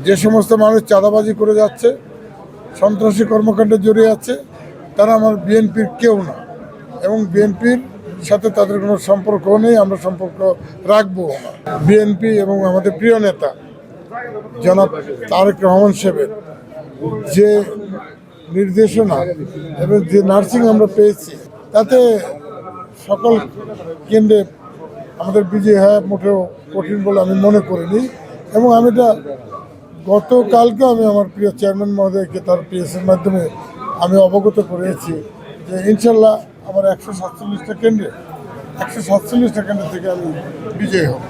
যে সমস্ত মানুষ চাঁদাবাজি করে যাচ্ছে, সন্ত্রাসী কর্মকাণ্ডে জড়িয়ে আছে, তারা আমার বিএনপির কেউ না এবং বিএনপির সাথে তাদের কোনো সম্পর্কও নেই, আমরা সম্পর্ক রাখবো না। বিএনপি এবং আমাদের প্রিয় নেতা জনাব তারেক রহমান সাহেবের যে নির্দেশনা এবং যে নার্সিং আমরা পেয়েছি, তাতে সকল কেন্দ্রে আমাদের বিজয় হয় মোটেও কঠিন বলে আমি মনে করিনি। এবং আমি এটা গতকালকে আমি আমার প্রিয় চেয়ারম্যান মহোদয়কে তার পিএসের মাধ্যমে আমি অবগত করেছি যে ইনশাল্লাহ আমার 147টা কেন্দ্র থেকে আমি বিজয়ী হব।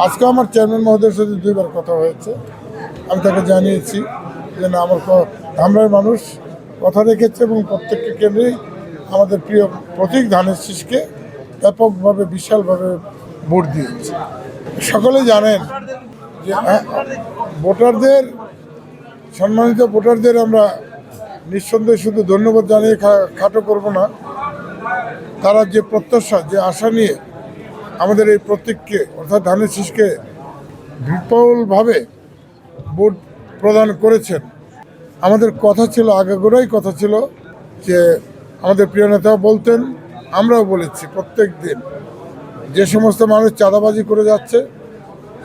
আজকে আমার চেয়ারম্যান মহোদয়ের সাথে 2বার কথা হয়েছে। আমি তাকে জানিয়েছি যে না, আমার ধামরার মানুষ কথা রেখেছে এবং প্রত্যেকটা কেন্দ্রেই আমাদের প্রিয় প্রতীক ধানের শীষকে ব্যাপকভাবে বিশালভাবে ভোট দিয়েছে। সকলে জানেন যে ভোটারদের, সম্মানিত ভোটারদের আমরা নিঃসন্দেহে শুধু ধন্যবাদ জানিয়ে খাটো করব না। তারা যে প্রত্যাশা, যে আশা নিয়ে আমাদের এই প্রতীককে অর্থাৎ ধানের শীষকে বিপুলভাবে ভোট প্রদান করেছেন। আমাদের কথা ছিল, আগাগোড়াই কথা ছিল যে আমাদের প্রিয় নেতা বলতেন, আমরাও বলেছি প্রত্যেক দিন, যে সমস্ত মানুষ চাঁদাবাজি করে যাচ্ছে,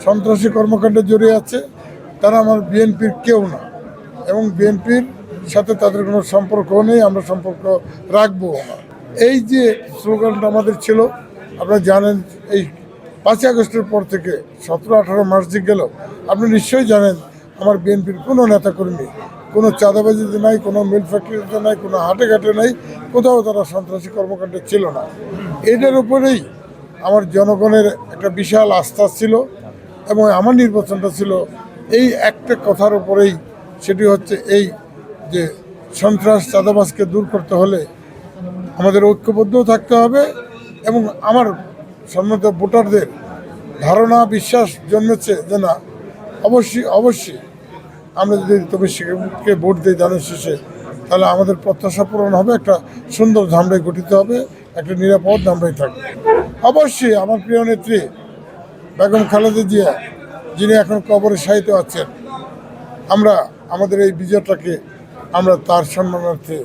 সন্ত্রাসী কর্মকাণ্ডে জড়িয়ে আছে, তারা আমার বিএনপির কেউ না এবং বিএনপির সাথে তাদের কোনো সম্পর্কও নেই, আমরা সম্পর্ক রাখবো না। এই যে স্লোগানটা আমাদের ছিল, আপনারা জানেন এই 5ই আগস্টের পর থেকে 17-18 মাস যে গেল, আপনি নিশ্চয়ই জানেন আমার বিএনপির কোনো নেতাকর্মী কোনো চাঁদাবাজিতে নাই, কোনো মিল ফ্যাক্টরিতে নাই, কোনো হাটে ঘাটে নাই, কোথাও তারা সন্ত্রাসী কর্মকাণ্ডে ছিল না। এটার উপরেই আমার জনগণের একটা বিশাল আস্থা ছিল এবং আমার নির্বাচনটা ছিল এই একটা কথার উপরেই। সেটি হচ্ছে এই যে সন্ত্রাস চাঁদাবাজকে দূর করতে হলে আমাদের ঐক্যবদ্ধও থাকতে হবে এবং আমার সম্মানিত ভোটারদের ধারণা, বিশ্বাস জন্মেছে যে না, অবশ্যই আমরা যদি তবিশকে ভোট দিই ধানের শীষে, তাহলে আমাদের প্রত্যাশা পূরণ হবে, একটা সুন্দর ধামরাই গঠিত হবে, একটা নিরাপদ ধামরাই থাকবে। অবশ্যই আমার প্রিয় নেত্রী বেগম খালেদা জিয়া, যিনি এখন কবরে শায়িত আছেন, আমরা আমাদের এই বিজয়টাকে আমরা তার সম্মানার্থে,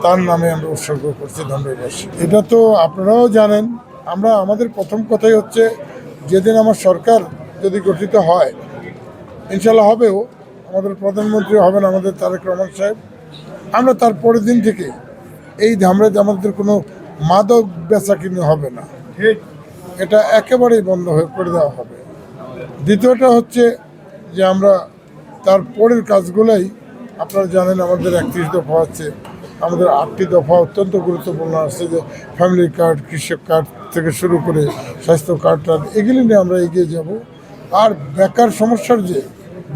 তার নামে আমরা উৎসর্গ করছি ধামরাইবাসী। এটা তো আপনারাও জানেন। আমরা আমাদের প্রথম কথাই হচ্ছে, যেদিন আমার সরকার যদি গঠিত হয়, ইনশাল্লাহ হবেও, আমাদের প্রধানমন্ত্রী হবেন আমাদের তারেক রহমান সাহেব, আমরা তার পরের দিন থেকে এই ধামরাইতে আমাদের কোনো মাদক বেচা কিনে হবে না, এটা একেবারেই বন্ধ করে দেওয়া হবে। দ্বিতীয়টা হচ্ছে যে আমরা তার পরের কাজগুলোই, আপনারা জানেন আমাদের 31 দফা আছে, আমাদের 8টি দফা অত্যন্ত গুরুত্বপূর্ণ আছে, যে ফ্যামিলি কার্ড, কৃষক কার্ড থেকে শুরু করে স্বাস্থ্য কার্ড, এগুলি নিয়ে আমরা এগিয়ে যাব। আর বেকার সমস্যার যে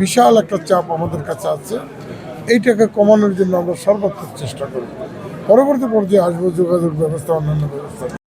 বিশাল একটা চাপ আমাদের কাছে আছে, এইটাকে কমানোর জন্য আমরা সর্বাত্মক চেষ্টা করব। পরবর্তী পর্যায়ে আসবো যোগাযোগ ব্যবস্থা, অন্যান্য ব্যবস্থা।